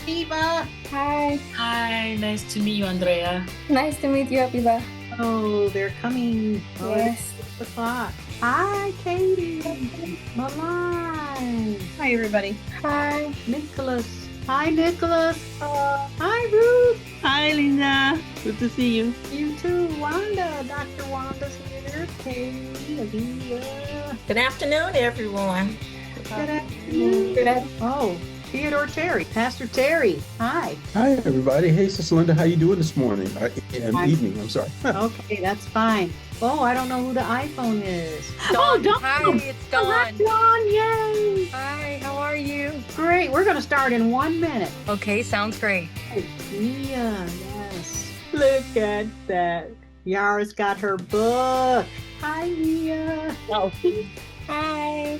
Aviva. Hi. Hi, nice to meet you, Andrea. Nice to meet you, Aviva. Oh, they're coming. Yes. It's 6 o'clock. Hi, Katie. Malai. Hi, everybody. Hi. Nicholas. Hi, Nicholas. Hi, Ruth. Hi, Linda. Good to see you. You too, Wanda. Dr. Wanda's here. Katie, Aviva. Good afternoon, everyone. Good afternoon. Good afternoon. Oh, Theodore Terry. Pastor Terry. Hi. Hi, everybody. Hey, Sister Linda, how you doing this morning? Evening, I'm sorry. Okay, that's fine. Oh, I don't know who the iPhone is. Dawn. Dawn. Hi, it's Dawn. Dawn, yay. Hi, how are you? Great. We're going to start in 1 minute. Okay, sounds great. Oh, Mia, yes. Look at that. Yara's got her book. Hi, Mia. Oh. Hi.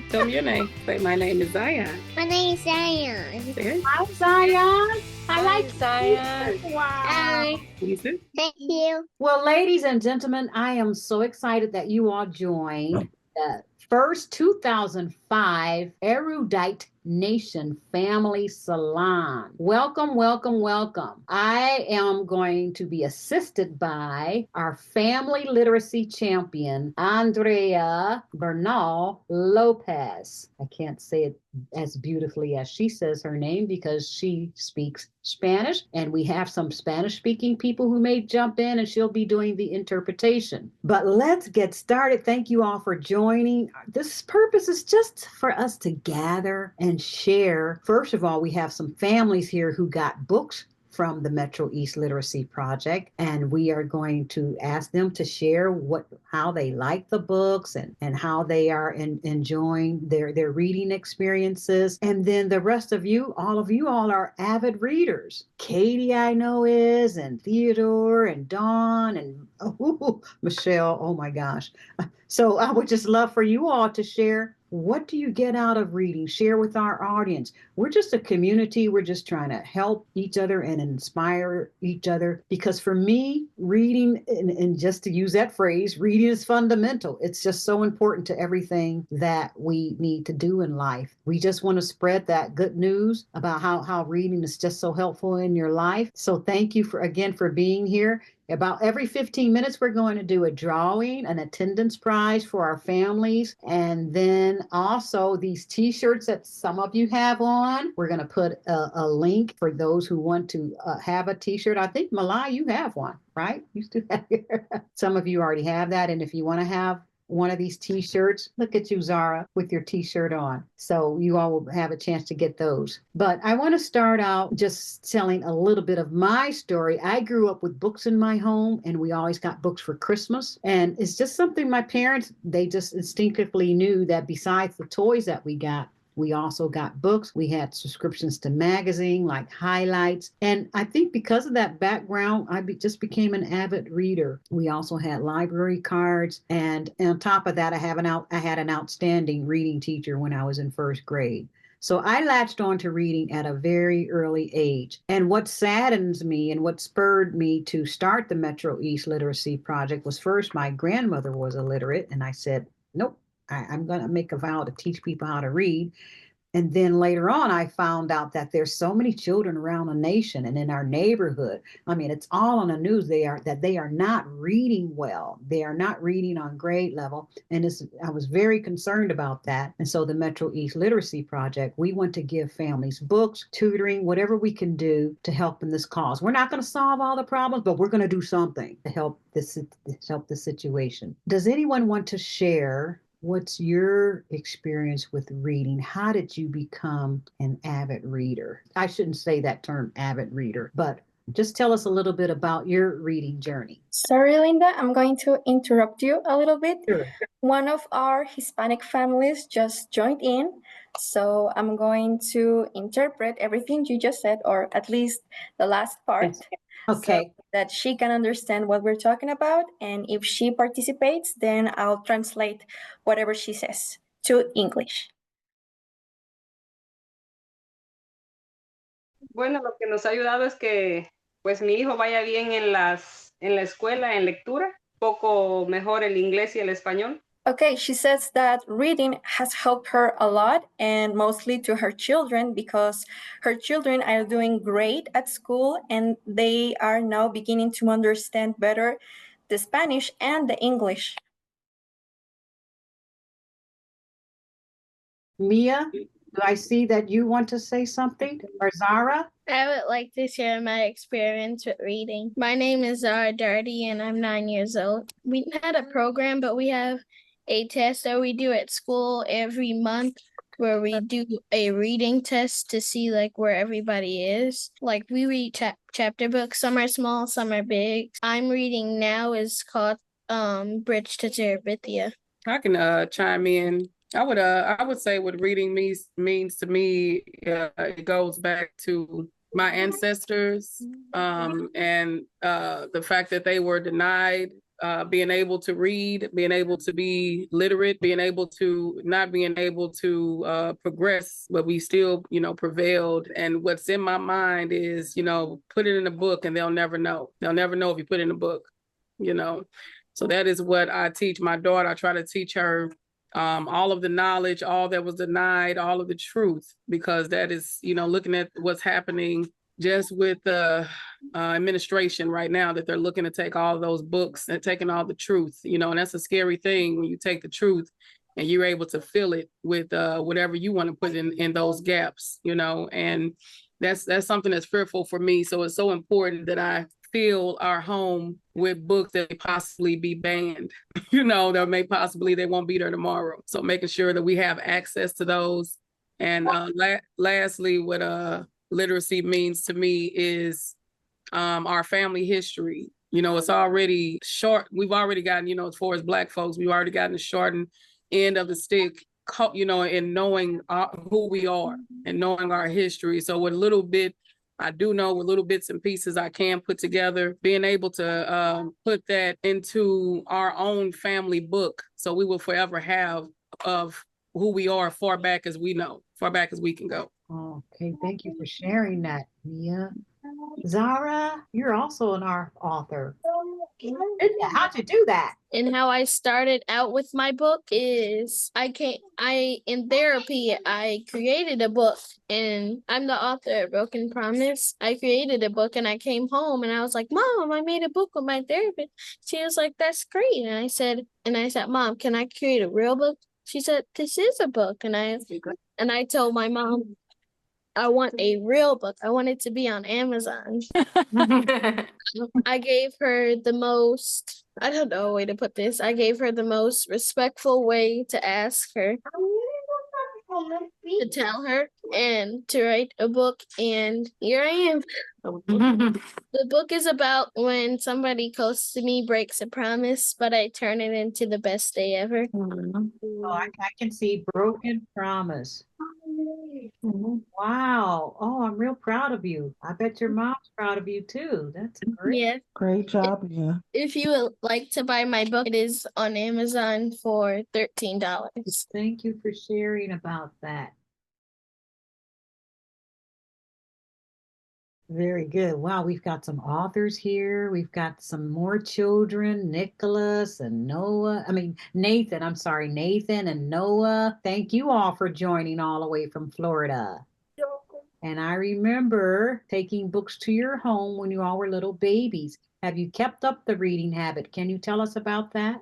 Tell me your name. Say, my name is Zion. My name is Zion. Say, Hi, Zion. I like Zion. Wow. Hi. Lisa. Thank you. Well, ladies and gentlemen, I am so excited that you all joined the first 2005 Erudite Nation Family Salon. Welcome, welcome, welcome. I am going to be assisted by our family literacy champion, Andrea Bernal Lopez. I can't say it as beautifully as she says her name because she speaks Spanish, and we have some Spanish-speaking people who may jump in, and she'll be doing the interpretation. But let's get started. Thank you all for joining. This purpose is just for us to gather and share. First of all, we have some families here who got books from the Metro East Literacy Project, and we are going to ask them to share how they like the books and how they are enjoying their reading experiences. And then the rest of you all are avid readers. Katie, I know, is, and Theodore and Dawn and Michelle. Oh my gosh. So I would just love for you all to share, what do you get out of reading? Share with our audience. We're just a community. We're just trying to help each other and inspire each other. Because for me, reading, and just to use that phrase, reading is fundamental. It's just so important to everything that we need to do in life. We just want to spread that good news about how reading is just so helpful in your life. So thank you again for being here. About every 15 minutes, we're going to do a drawing, an attendance prize for our families. And then also these t-shirts that some of you have on, we're going to put a link for those who want to have a t-shirt. I think, Malai, you have one, right? You still have some of you already have that. And if you want to have one of these t-shirts, look at you, Zara, with your t-shirt on. So you all will have a chance to get those. But I want to start out just telling a little bit of my story. I grew up with books in my home, and we always got books for Christmas. And it's just something my parents, they just instinctively knew that besides the toys that we also got books. We had subscriptions to magazine like Highlights. And I think because of that background, I just became an avid reader. We also had library cards. And on top of that, I had an outstanding reading teacher when I was in first grade. So I latched on to reading at a very early age. And what saddens me and what spurred me to start the Metro East Literacy Project was, first, my grandmother was illiterate. And I said, nope. I'm going to make a vow to teach people how to read. And then later on, I found out that there's so many children around the nation and in our neighborhood. I mean, it's all on the news. They are not reading well. They are not reading on grade level. And I was very concerned about that. And so the Metro East Literacy Project, we want to give families books, tutoring, whatever we can do to help in this cause. We're not going to solve all the problems, but we're going to do something to help the situation. Does anyone want to share? What's your experience with reading? How did you become an avid reader? I shouldn't say that term, avid reader, but just tell us a little bit about your reading journey. Sorry, Linda, I'm going to interrupt you a little bit. Sure. One of our Hispanic families just joined in, so I'm going to interpret everything you just said, or at least the last part. Okay. So that she can understand what we're talking about. And if she participates, then I'll translate whatever she says to English. Bueno, lo que nos ha ayudado es que pues mi hijo vaya bien en la escuela, en lectura, poco mejor el inglés y el español, Okay, she says that reading has helped her a lot, and mostly to her children, because her children are doing great at school and they are now beginning to understand better the Spanish and the English. Mia, do I see that you want to say something? Or Zara? I would like to share my experience with reading. My name is Zara Daugherty, and I'm 9 years old. We had a program, but we have a test that we do at school every month where we do a reading test to see like where everybody is. Like we read chapter books. Some are small, some are big. I'm reading now is called Bridge to Terabithia. I can chime in. I would say what reading means to me, it goes back to my ancestors, and the fact that they were denied being able to read, being able to be literate, being able to not being able to progress, but we still, prevailed. And what's in my mind is, put it in a book and they'll never know. They'll never know if you put it in a book, So that is what I teach my daughter. I try to teach her all of the knowledge, all that was denied, all of the truth, because that is, looking at what's happening just with the administration right now, that they're looking to take all those books and taking all the truth, and that's a scary thing when you take the truth and you're able to fill it with whatever you want to put in those gaps, and that's something that's fearful for me. So it's so important that I fill our home with books that may possibly be banned, that may possibly they won't be there tomorrow. So making sure that we have access to those. And lastly, what literacy means to me is our family history. It's already short. We've already gotten, as far as Black folks, we've already gotten the shortened end of the stick, in knowing who we are and knowing our history. So with a little bit I do know, with little bits and pieces I can put together, being able to put that into our own family book, so we will forever have of who we are far back as we know, far back as we can go. Okay, thank you for sharing that, Mia. Zara, you're also an author. How'd you do that? And how I started out with my book is in therapy, I created a book, and I'm the author of Broken Promise. I created a book and I came home and I was like, Mom, I made a book with my therapist. She was like, that's great. And I said, Mom, can I create a real book? She said, this is a book. And I told my mom, I want a real book. I want it to be on Amazon. I gave her the most, I don't know a way to put this. I gave her the most respectful way to ask her to tell her and to write a book. And here I am. The book is about when somebody close to me breaks a promise, but I turn it into the best day ever. Oh, I can see Broken Promise. Wow. Oh, I'm real proud of you. I bet your mom's proud of you too. That's great. Yeah. Great job, yeah. If you would like to buy my book, it is on Amazon for $13. Thank you for sharing about that. Very good. Wow, we've got some authors here. We've got some more children, Nicholas and Nathan. I'm sorry, Nathan and Noah. Thank you all for joining all the way from Florida. And I remember taking books to your home when you all were little babies. Have you kept up the reading habit? Can you tell us about that?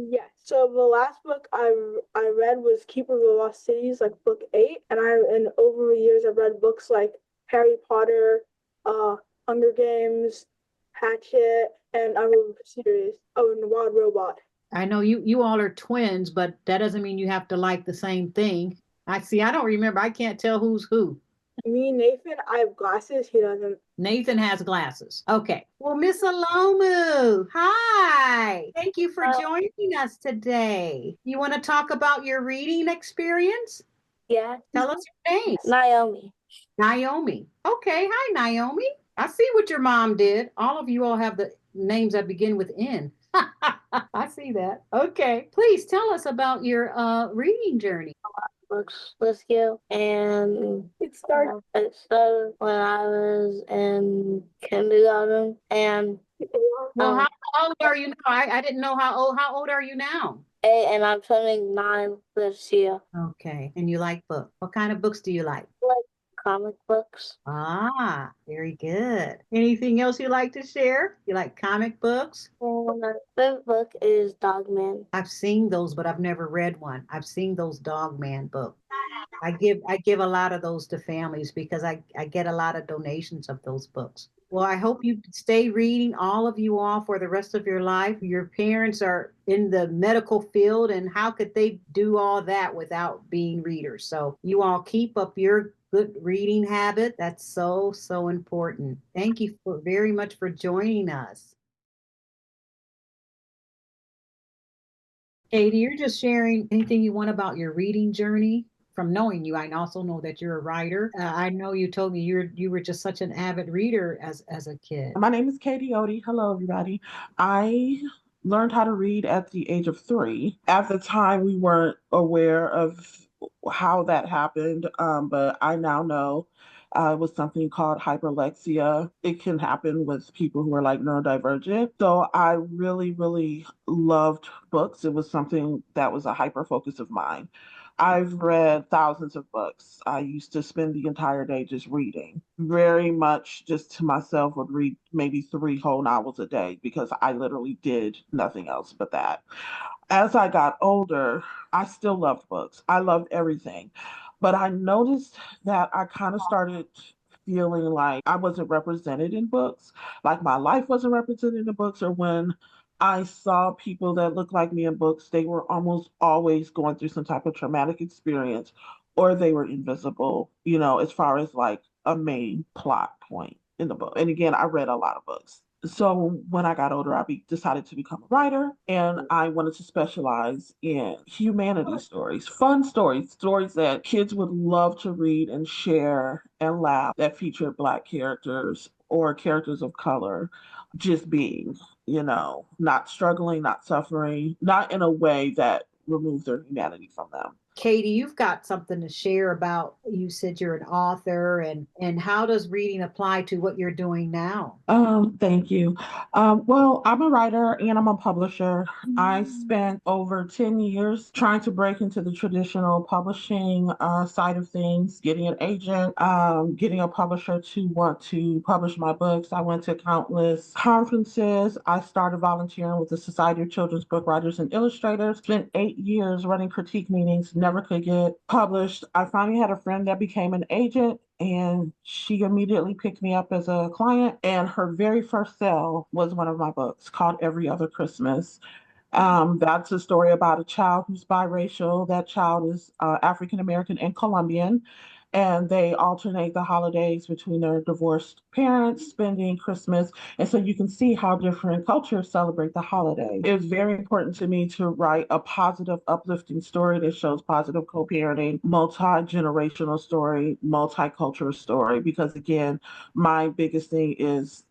Yes. So the last book I read was Keeper of the Lost Cities, like book 8. And over the years I've read books like Harry Potter, Hunger Games, Hatchet, and other series. Oh, and Wild Robot. I know you all are twins, but that doesn't mean you have to like the same thing. I don't remember. I can't tell who's who. Me, Nathan, I have glasses. He doesn't. Nathan has glasses. Okay. Well, Miss Olomu, hi. Thank you for joining us today. You want to talk about your reading experience? Yeah. Tell us your name. Naomi. Naomi. Okay. Hi, Naomi. I see what your mom did. All of you all have the names that begin with N. I see that. Okay. Please tell us about your reading journey. Books with you, and it started when I was in kindergarten. And well, how old are you now? I didn't know how old are you now? 8 and I'm turning 9 this year. Okay. And you like books. What kind of books do you like? I like comic books. Ah, very good. Anything else you like to share? You like comic books? And my favorite book is Dogman. I've seen those, but I've never read one. I've seen those Dog Man books. I give a lot of those to families because I get a lot of donations of those books. Well, I hope you stay reading, all of you all, for the rest of your life. Your parents are in the medical field, and how could they do all that without being readers? So you all keep up your good reading habit. That's so, so important. Thank you very much for joining us. Katie, you're just sharing anything you want about your reading journey. From knowing you, I also know that you're a writer. I know you told me you were just such an avid reader as a kid. My name is Katie Otey. Hello, everybody. I learned how to read at the age of 3. At the time, we weren't aware of how that happened, but I now know it was something called hyperlexia. It can happen with people who are like neurodivergent. So I really, really loved books. It was something that was a hyper focus of mine. I've read thousands of books. I used to spend the entire day just reading. Very much just to myself, would read maybe 3 whole novels a day because I literally did nothing else but that. As I got older, I still loved books. I loved everything. But I noticed that I kind of started feeling like I wasn't represented in books, like my life wasn't represented in books, or when I saw people that looked like me in books, they were almost always going through some type of traumatic experience, or they were invisible, as far as like a main plot point in the book. And again, I read a lot of books. So when I got older, decided to become a writer, and I wanted to specialize in humanity stories, fun stories, stories that kids would love to read and share and laugh, that featured Black characters or characters of color just being, not struggling, not suffering, not in a way that removes their humanity from them. Katie, you've got something to share about, you said you're an author, and how does reading apply to what you're doing now? Thank you. Well, I'm a writer and I'm a publisher. I spent over 10 years trying to break into the traditional publishing side of things, getting an agent, getting a publisher to want to publish my books. I went to countless conferences. I started volunteering with the Society of Children's Book Writers and Illustrators, spent 8 years running critique meetings, never could get published. I finally had a friend that became an agent, and she immediately picked me up as a client. And her very first sale was one of my books called Every Other Christmas. That's a story about a child who's biracial. That child is African American and Colombian, and they alternate the holidays between their divorced parents spending Christmas. And so you can see how different cultures celebrate the holiday. It was very important to me to write a positive, uplifting story that shows positive co-parenting, multi-generational story, multicultural story, because again, my biggest thing is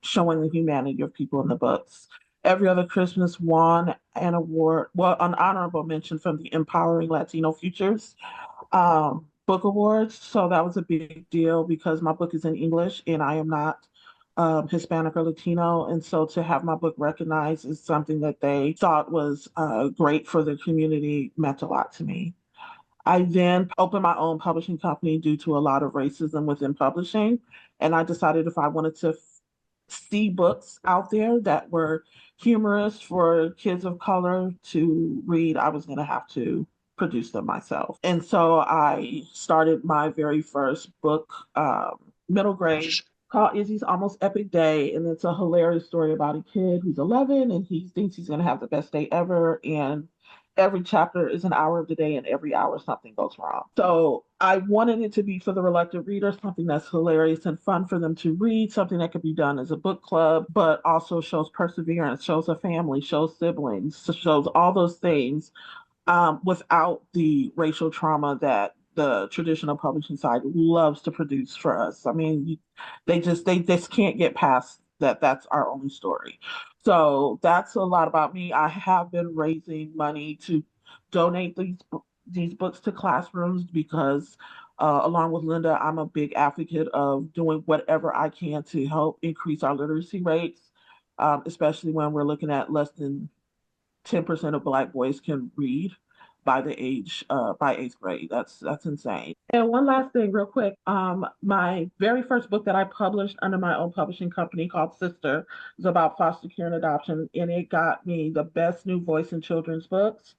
showing the humanity of people in the books. Every Other Christmas won an award, well, an honorable mention from the Empowering Latino Futures Book Awards. So that was a big deal because my book is in English and I am not Hispanic or Latino. And so to have my book recognized is something that they thought was great for the community, meant a lot to me. I then opened my own publishing company due to a lot of racism within publishing. And I decided if I wanted to see books out there that were humorous for kids of color to read, I was going to have to produce them myself. And so I started my very first book, middle grade, called Izzy's Almost Epic Day. And it's a hilarious story about a kid who's 11 and he thinks he's going to have the best day ever. And every chapter is an hour of the day, and every hour something goes wrong. So I wanted it to be for the reluctant reader, something that's hilarious and fun for them to read, something that could be done as a book club, but also shows perseverance, shows a family, shows siblings, shows all those things without the racial trauma that the traditional publishing side loves to produce for us. I mean, they just can't get past that. That's our only story. So that's a lot about me. I have been raising money to donate these books to classrooms because along with Linda, I'm a big advocate of doing whatever I can to help increase our literacy rates, especially when we're looking at less than 10% of Black boys can read by eighth grade. That's insane. And one last thing, real quick. My very first book that I published under my own publishing company called Sister is about foster care and adoption, and it got me the best new voice in children's books.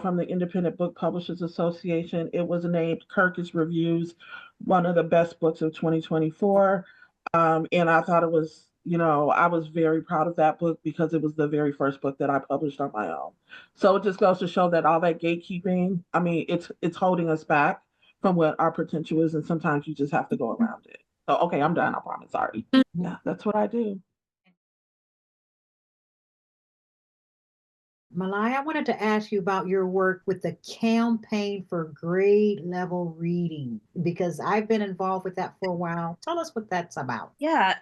From the Independent Book Publishers Association. It was named Kirkus Reviews one of the best books of 2024. And I thought it was, I was very proud of that book because it was the very first book that I published on my own. So it just goes to show that all that gatekeeping, I mean, it's holding us back from what our potential is, and sometimes you just have to go around it. So okay, I'm done. I promise. Sorry. Yeah, that's what I do. Malai, I wanted to ask you about your work with the campaign for grade level reading because I've been involved with that for a while. Tell us what that's about. Yeah,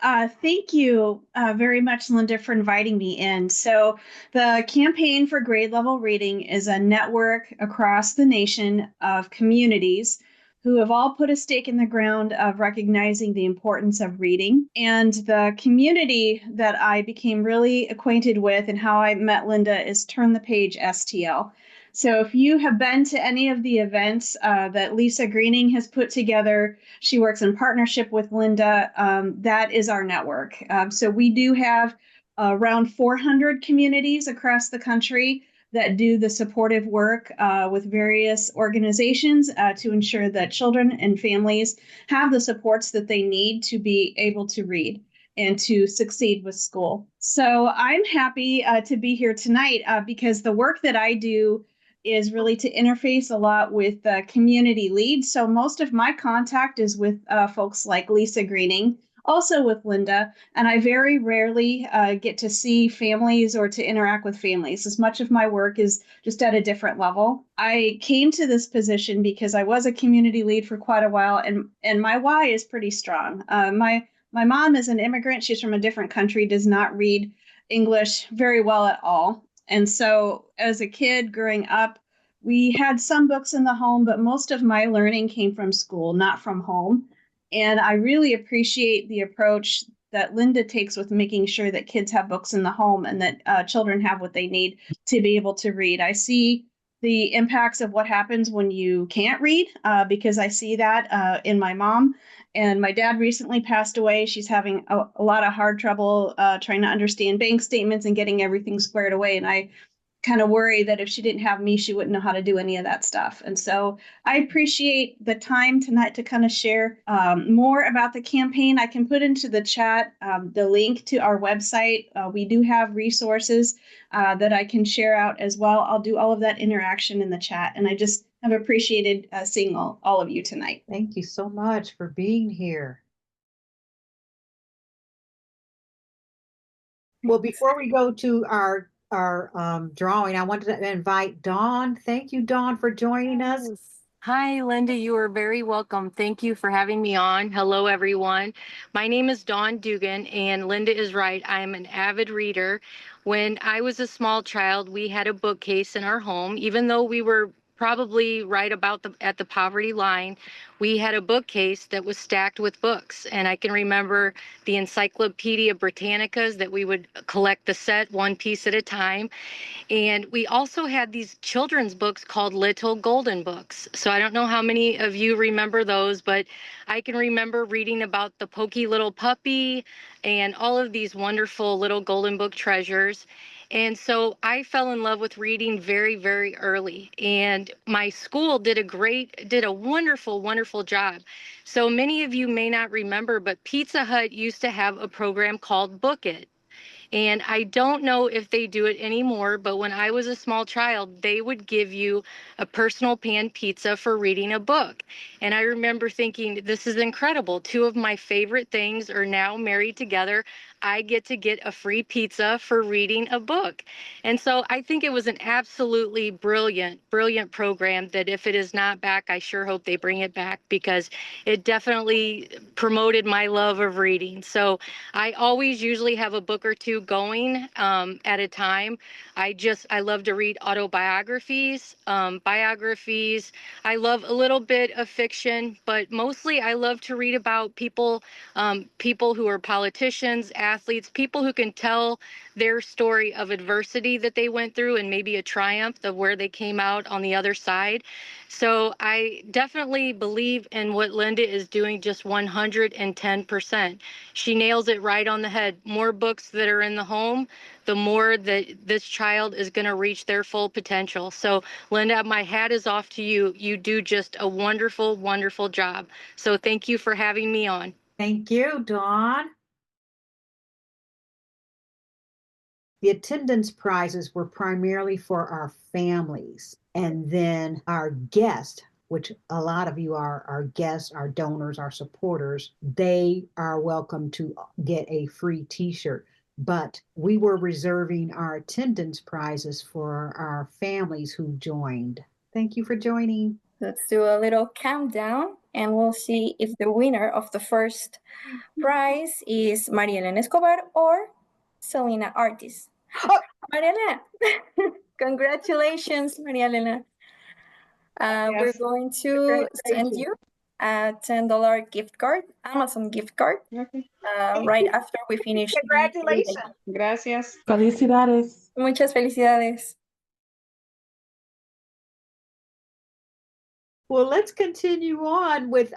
thank you very much, Linda, for inviting me in. So, the Campaign for Grade Level Reading is a network across the nation of communities who have all put a stake in the ground of recognizing the importance of reading. And the community that I became really acquainted with and how I met Linda is Turn the Page STL. So if you have been to any of the events that Lisa Greening has put together, she works in partnership with Linda. That is our network. So we do have around 400 communities across the country that do the supportive work with various organizations to ensure that children and families have the supports that they need to be able to read and to succeed with school. So I'm happy to be here tonight because the work that I do is really to interface a lot with community leads. So most of my contact is with folks like Lisa Greening, also with Linda, and I very rarely get to see families or to interact with families. As much of my work is just at a different level. I came to this position because I was a community lead for quite a while, and my why is pretty strong. My mom is an immigrant. She's from a different country, does not read English very well at all. And so as a kid growing up, we had some books in the home, but most of my learning came from school, not from home. And I really appreciate the approach that Linda takes with making sure that kids have books in the home and that children have what they need to be able to read. I see the impacts of what happens when you can't read because I see that in my mom. And my dad recently passed away. She's having a lot of hard trouble trying to understand bank statements and getting everything squared away. And I kind of worry that if she didn't have me, she wouldn't know how to do any of that stuff. And so I appreciate the time tonight to kind of share more about the campaign. I can put into the chat the link to our website. We do have resources that I can share out as well. I'll do all of that interaction in the chat. And I just have appreciated seeing all of you tonight. Thank you so much for being here. Well, before we go to our drawing, I wanted to invite Dawn. Thank you, Dawn, for joining us. Hi, Linda. You are very welcome. Thank you for having me on. Hello, everyone. My name is Dawn Dugan, and Linda is right. I'm an avid reader. When I was a small child, we had a bookcase in our home. Even though we were probably right about at the poverty line, we had a bookcase that was stacked with books. And I can remember the Encyclopedia Britannicas that we would collect the set one piece at a time. And we also had these children's books called Little Golden Books. So I don't know how many of you remember those, but I can remember reading about the Pokey Little Puppy and all of these wonderful little golden book treasures. And so I fell in love with reading very, very early. And my school did a wonderful, wonderful job. So many of you may not remember, but Pizza Hut used to have a program called Book It. And I don't know if they do it anymore, but when I was a small child, they would give you a personal pan pizza for reading a book. And I remember thinking, this is incredible. Two of my favorite things are now married together. I get to get a free pizza for reading a book. And so I think it was an absolutely brilliant, brilliant program that if it is not back, I sure hope they bring it back because it definitely promoted my love of reading. So I always usually have a book or two going at a time. I love to read autobiographies, biographies. I love a little bit of fiction, but mostly I love to read about people who are politicians, athletes, people who can tell their story of adversity that they went through and maybe a triumph of where they came out on the other side. So I definitely believe in what Linda is doing, just 110%. She nails it right on the head. More books that are in the home, the more that this child is going to reach their full potential. So Linda, my hat is off to you. You do just a wonderful, wonderful job. So thank you for having me on. Thank you, Dawn. The attendance prizes were primarily for our families. And then our guests, which a lot of you are our guests, our donors, our supporters, they are welcome to get a free t-shirt. But we were reserving our attendance prizes for our families who joined. Thank you for joining. Let's do a little countdown and we'll see if the winner of the first prize is Maria Elena Escobar or Selena Artis. Oh, Maria Elena! Congratulations, Maria Elena. Yes. We're going to send you a $10 gift card, Amazon gift card, right after we finish. Congratulations. Gracias. Felicidades. Muchas felicidades. Well, let's continue on with,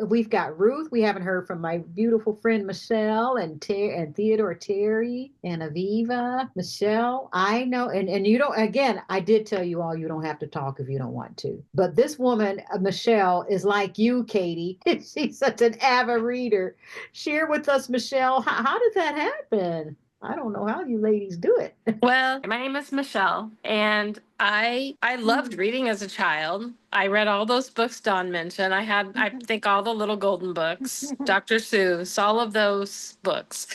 we've got Ruth. We haven't heard from my beautiful friend Michelle and Theodore Terry and Aviva. Michelle, I know, and you don't, again, I did tell you all you don't have to talk if you don't want to. But this woman, Michelle, is like you, Katie. She's such an avid reader. Share with us, Michelle, how did that happen? I don't know how you ladies do it. Well, my name is Michelle, and I loved reading as a child. I read all those books Dawn mentioned. I think all the little golden books, Dr. Seuss, all of those books.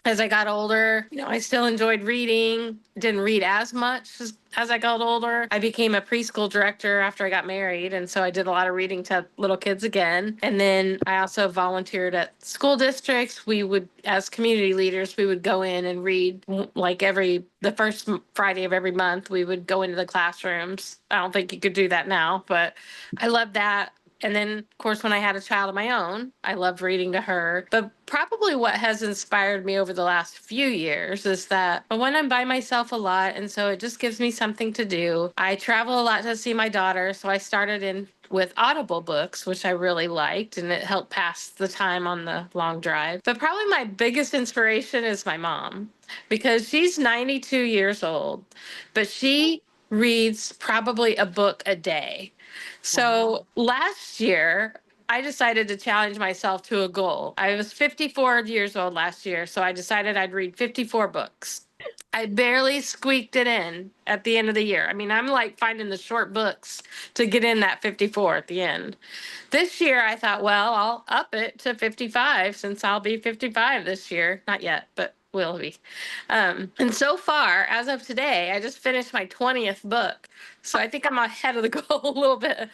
As I got older, I still enjoyed reading. Didn't read as much as I got older. I became a preschool director after I got married, and so I did a lot of reading to little kids again. And then I also volunteered at school districts. We would, as community leaders, we would go in and read like the first Friday of every month. We would go into the classrooms. I don't think you could do that now, but I loved that. And then, of course, when I had a child of my own, I loved reading to her. But probably what has inspired me over the last few years is that when I'm by myself a lot, and so it just gives me something to do. I travel a lot to see my daughter, so I started in with Audible books, which I really liked, and it helped pass the time on the long drive. But probably my biggest inspiration is my mom, because she's 92 years old, but she reads probably a book a day. So last year, I decided to challenge myself to a goal. I was 54 years old last year, so I decided I'd read 54 books. I barely squeaked it in at the end of the year. I mean, I'm like finding the short books to get in that 54 at the end. This year, I thought, well, I'll up it to 55 since I'll be 55 this year. Not yet, but will be. And so far, as of today, I just finished my 20th book. So I think I'm ahead of the goal a little bit.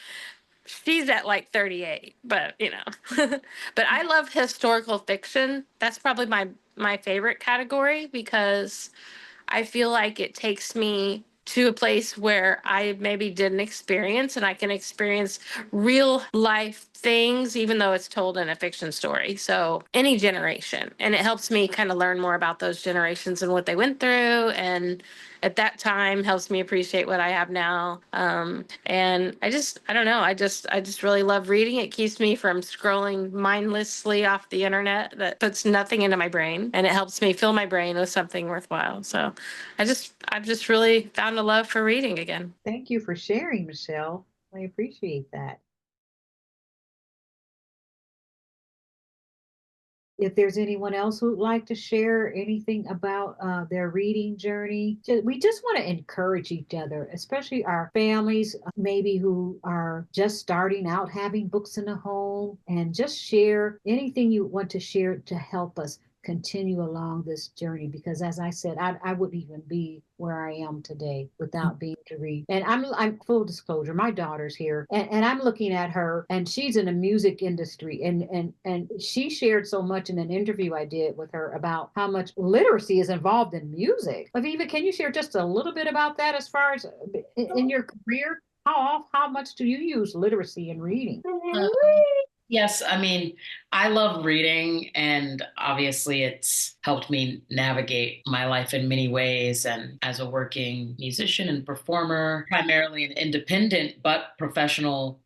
She's at like 38, but but I love historical fiction. That's probably my favorite category, because I feel like it takes me to a place where I maybe didn't experience, and I can experience real life things, even though it's told in a fiction story. So any generation, and it helps me kind of learn more about those generations and what they went through, and at that time helps me appreciate what I have now. And I don't know, I just really love reading. It keeps me from scrolling mindlessly off the internet that puts nothing into my brain, and it helps me fill my brain with something worthwhile. So I've just really found a love for reading again. Thank you for sharing, Michelle. I appreciate that. If there's anyone else who'd like to share anything about their reading journey, we just want to encourage each other, especially our families, maybe who are just starting out having books in the home, and just share anything you want to share to help us continue along this journey. Because as I said, I wouldn't even be where I am today without being to read. And I'm full disclosure, my daughter's here, and I'm looking at her, and she's in the music industry, and she shared so much in an interview I did with her about how much literacy is involved in music. Aviva, can you share just a little bit about that as far as in your career? How much do you use literacy in reading? Yes, I mean, I love reading, and obviously it's helped me navigate my life in many ways. And as a working musician and performer, primarily an independent but professional,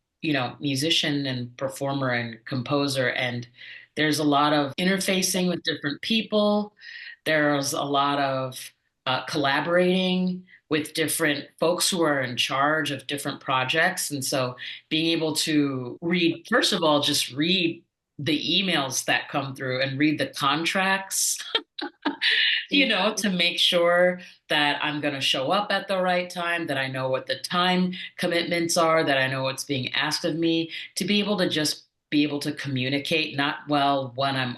musician and performer and composer. And there's a lot of interfacing with different people. There's a lot of collaborating with different folks who are in charge of different projects. And so being able to read, first of all, just read the emails that come through and read the contracts, to make sure that I'm going to show up at the right time, that I know what the time commitments are, that I know what's being asked of me, to be able to just be able to communicate not well when I'm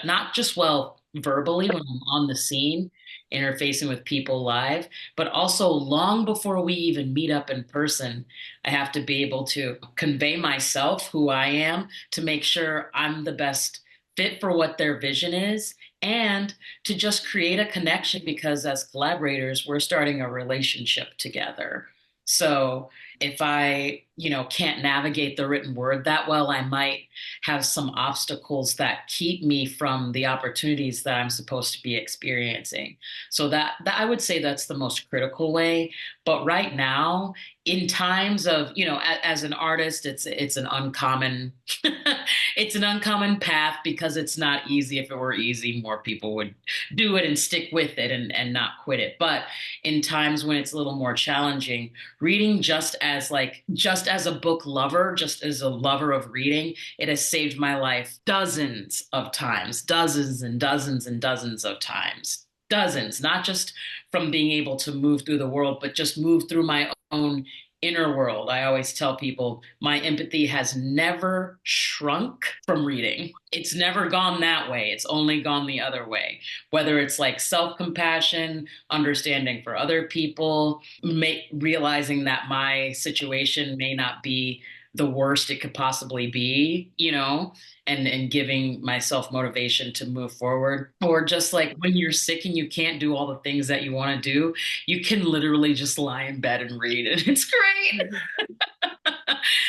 not just well verbally when I'm on the scene interfacing with people live, but also long before we even meet up in person, I have to be able to convey myself, who I am, to make sure I'm the best fit for what their vision is, and to just create a connection because as collaborators, we're starting a relationship together. So if I, can't navigate the written word that well, I might have some obstacles that keep me from the opportunities that I'm supposed to be experiencing. So that I would say that's the most critical way. But right now, in times of, as an artist, it's an uncommon it's an uncommon path because it's not easy. If it were easy, more people would do it and stick with it and not quit it. But in times when it's a little more challenging, reading just as a book lover, just as a lover of reading, it has saved my life dozens of times, dozens and dozens and dozens of times. Dozens, not just from being able to move through the world, but just move through my own inner world. I always tell people my empathy has never shrunk from reading. It's never gone that way. It's only gone the other way. Whether it's like self-compassion, understanding for other people, realizing that my situation may not be the worst it could possibly be, and giving myself motivation to move forward. Or just like when you're sick and you can't do all the things that you want to do, you can literally just lie in bed and read, and it's great.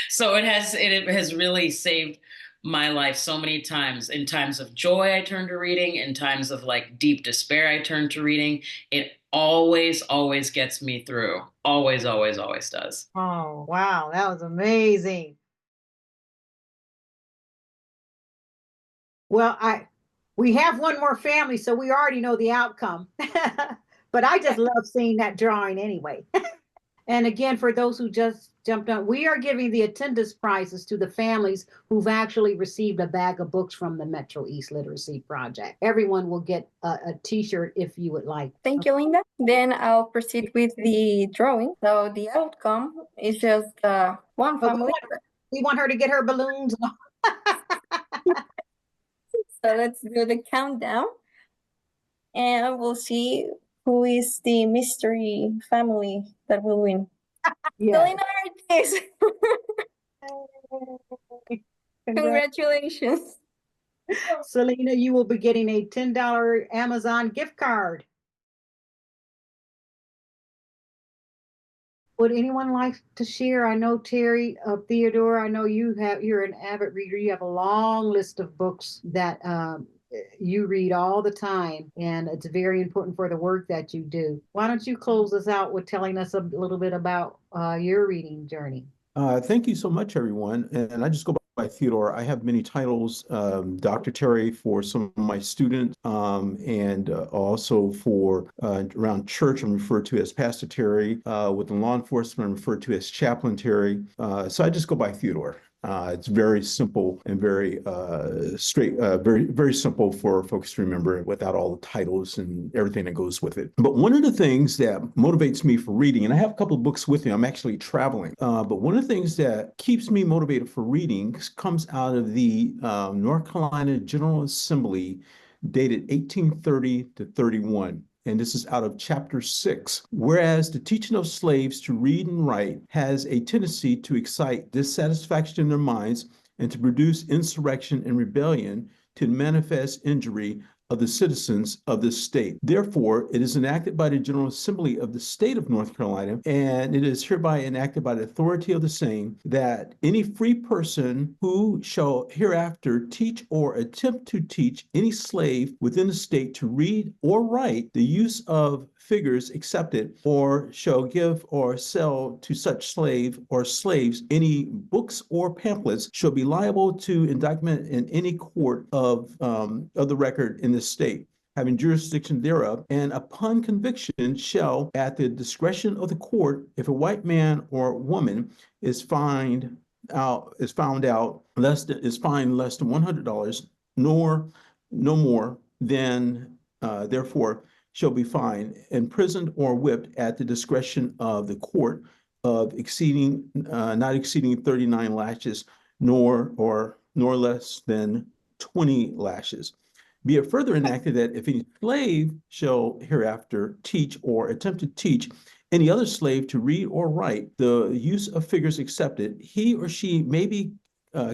So it has really saved my life so many times. In times of joy, I turn to reading. In times of like deep despair, I turn to reading. It always, always gets me through. Always, always, always does. Oh, wow. That was amazing. Well, we have one more family, so we already know the outcome. But I just love seeing that drawing anyway. And again, for those who just jumped on, we are giving the attendance prizes to the families who've actually received a bag of books from the Metro East Literacy Project. Everyone will get a t-shirt if you would like. Thank you, Linda. Then I'll proceed with the drawing. So the outcome is just one family. We want her to get her balloons. So let's do the countdown. And we'll see who is the mystery family that will win. Yes. Congratulations. Selena, you will be getting a $10 Amazon gift card. Would anyone like to share? I know Terry, Theodore, I know you're an avid reader. You have a long list of books that you read all the time, and it's very important for the work that you do. Why don't you close us out with telling us a little bit about your reading journey? Thank you so much, everyone. And I just go by Theodore. I have many titles, Dr. Terry for some of my students, and also for around church, I'm referred to as Pastor Terry. Within law enforcement, I'm referred to as Chaplain Terry. So I just go by Theodore. It's very simple and very straight, very, very simple for folks to remember without all the titles and everything that goes with it. But one of the things that motivates me for reading, and I have a couple of books with me, I'm actually traveling, but one of the things that keeps me motivated for reading comes out of the North Carolina General Assembly dated 1830 to 31. And this is out of chapter 6. Whereas the teaching of slaves to read and write has a tendency to excite dissatisfaction in their minds and to produce insurrection and rebellion, to manifest injury of the citizens of this state. Therefore, it is enacted by the General Assembly of the state of North Carolina, and it is hereby enacted by the authority of the same, that any free person who shall hereafter teach or attempt to teach any slave within the state to read or write, the use of figures accepted, or shall give or sell to such slave or slaves any books or pamphlets, shall be liable to indictment in any court of the record in this state, having jurisdiction thereof, and upon conviction shall, at the discretion of the court, if a white man or woman is found out less than $100, nor no more than therefore shall be fined, imprisoned, or whipped at the discretion of the court of not exceeding 39 lashes, nor less than 20 lashes. Be it further enacted that if any slave shall hereafter teach or attempt to teach any other slave to read or write, the use of figures accepted, he or she may be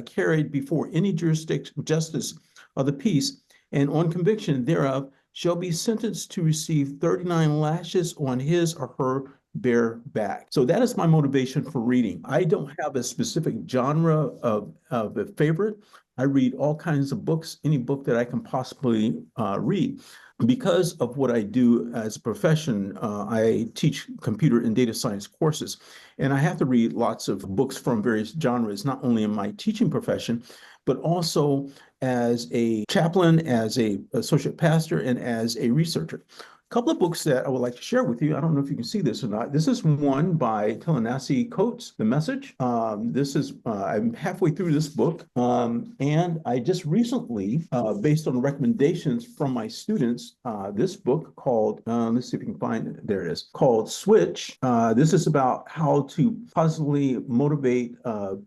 carried before any justice of the peace, and on conviction thereof shall be sentenced to receive 39 lashes on his or her bare back. So that is my motivation for reading. I don't have a specific genre of a favorite. I read all kinds of books, any book that I can possibly read. Because of what I do as a profession, I teach computer and data science courses, and I have to read lots of books from various genres, not only in my teaching profession, but also as a chaplain, as a associate pastor, and as a researcher. A couple of books that I would like to share with you. I don't know if you can see this or not. This is one by Ta-Nehisi Coates, The Message. I'm halfway through this book, and I just recently, based on recommendations from my students, this book called, let's see if we can find it, there it is, called Switch. This is about how to positively motivate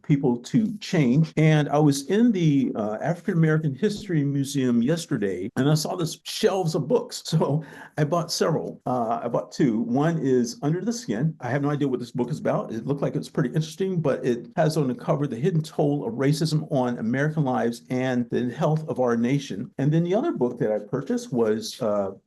people to change. And I was in the African American History Museum yesterday, and I saw this shelves of books. So I bought several. I bought two. One is Under the Skin. I have no idea what this book is about. It looked like it's pretty interesting, but it has on the cover the hidden toll of racism on American lives and the health of our nation. And then the other book that I purchased was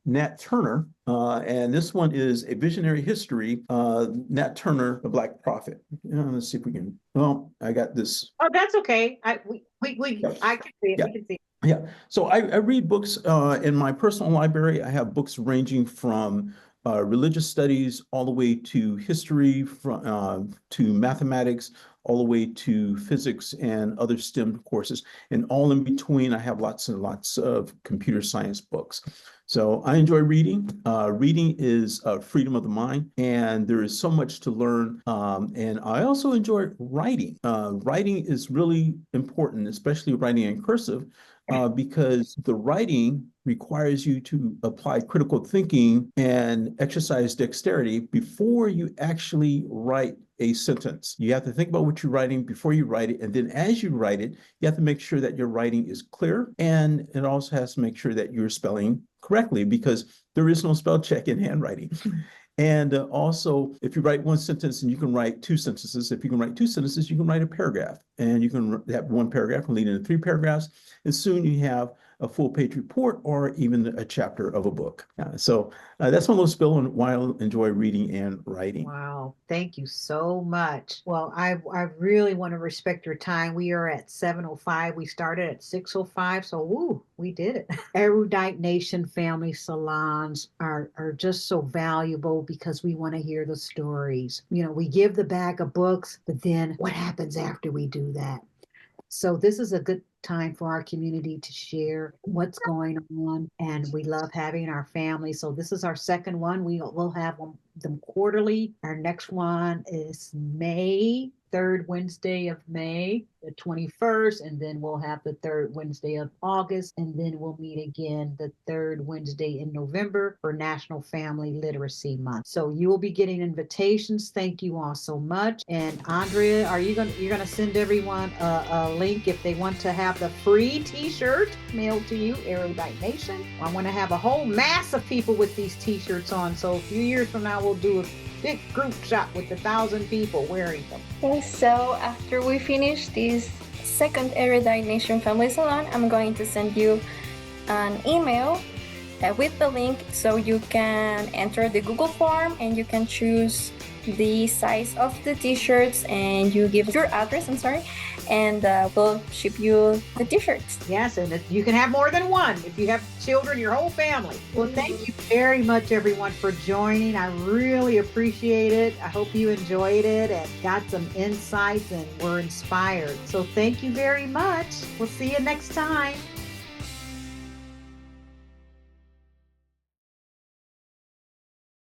Nat Turner. And this one is A Visionary History, Nat Turner, the Black Prophet. Let's see if we can, well, I got this. Oh, that's okay. I can see it. Yeah. We can see it. Yeah, so I read books in my personal library. I have books ranging from religious studies all the way to history, to mathematics, all the way to physics and other STEM courses. And all in between, I have lots and lots of computer science books. So I enjoy reading. Reading is freedom of the mind, and there is so much to learn. And I also enjoy writing. Writing is really important, especially writing in cursive, because the writing requires you to apply critical thinking and exercise dexterity before you actually write a sentence. You have to think about what you're writing before you write it. And then as you write it, you have to make sure that your writing is clear. And it also has to make sure that you're spelling correctly, because there is no spell check in handwriting. And also, if you write one sentence and you can write two sentences, if you can write two sentences, you can write a paragraph. And you can have one paragraph and lead into three paragraphs. And soon you have a full-page report or even a chapter of a book. So that's my little spill on why I enjoy reading and writing. Wow, thank you so much. Well, I really want to respect your time. We are at 7:05. We started at 6:05, so woo, we did it. Erudite Nation Family Salons are just so valuable because we want to hear the stories. You know, we give the bag of books, but then what happens after we do that? So this is a good time for our community to share what's going on, and we love having our family. So this is our second one. We'll have them quarterly. Our next one is May, third Wednesday of May, the 21st, and then we'll have the third Wednesday of August, and then we'll meet again the third Wednesday in November for National Family Literacy Month. So you will be getting invitations. Thank you all so much. And Andrea, you're gonna send everyone a link if they want to have the free t-shirt mailed to you, Erudite Nation. I want to have a whole mass of people with these t-shirts on. So a few years from now, we'll do a big group shot with 1,000 people wearing them. And so after we finish this second Erudite Nation Family Salon, I'm going to send you an email with the link, so you can enter the Google form and you can choose the size of the t-shirts, and you give your address, and we'll ship you the t-shirts. Yes, and you can have more than one if you have children, your whole family. Well, thank you very much, everyone, for joining. I really appreciate it. I hope you enjoyed it and got some insights and were inspired. So thank you very much. We'll see you next time.